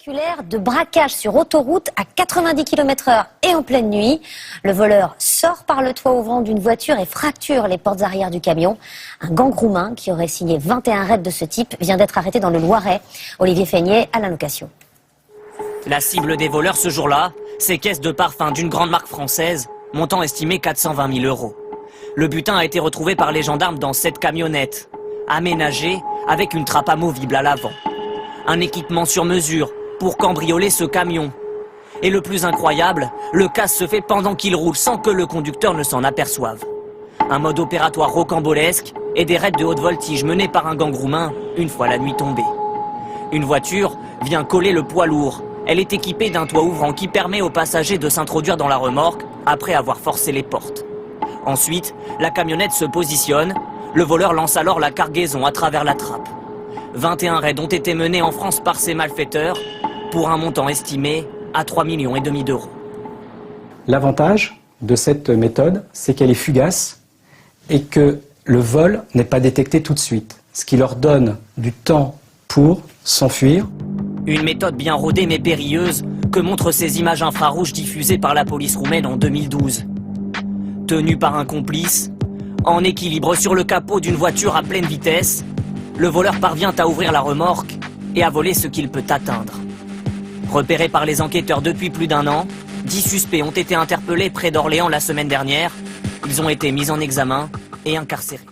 De braquage sur autoroute à 90 km/h et en pleine nuit. Le voleur sort par le toit ouvrant d'une voiture et fracture les portes arrière du camion. Un gang roumain qui aurait signé 21 raids de ce type vient d'être arrêté dans le Loiret. Olivier Feignet à la location. La cible des voleurs ce jour-là, ces caisses de parfum d'une grande marque française, montant estimé 420 000 €. Le butin a été retrouvé par les gendarmes dans cette camionnette, aménagée avec une trappe amovible à l'avant. Un équipement sur mesure pour cambrioler ce camion. Et le plus incroyable, le casse se fait pendant qu'il roule sans que le conducteur ne s'en aperçoive. Un mode opératoire rocambolesque et des raids de haute voltige menés par un gang roumain une fois la nuit tombée. Une voiture vient coller le poids lourd. Elle est équipée d'un toit ouvrant qui permet aux passagers de s'introduire dans la remorque après avoir forcé les portes. Ensuite, la camionnette se positionne. Le voleur lance alors la cargaison à travers la trappe. 21 raids ont été menés en France par ces malfaiteurs pour un montant estimé à 3,5 millions d'euros. L'avantage de cette méthode, c'est qu'elle est fugace et que le vol n'est pas détecté tout de suite, ce qui leur donne du temps pour s'enfuir. Une méthode bien rodée mais périlleuse que montrent ces images infrarouges diffusées par la police roumaine en 2012. Tenu par un complice, en équilibre sur le capot d'une voiture à pleine vitesse, le voleur parvient à ouvrir la remorque et à voler ce qu'il peut atteindre. Repéré par les enquêteurs depuis plus d'1 an, 10 suspects ont été interpellés près d'Orléans la semaine dernière. Ils ont été mis en examen et incarcérés.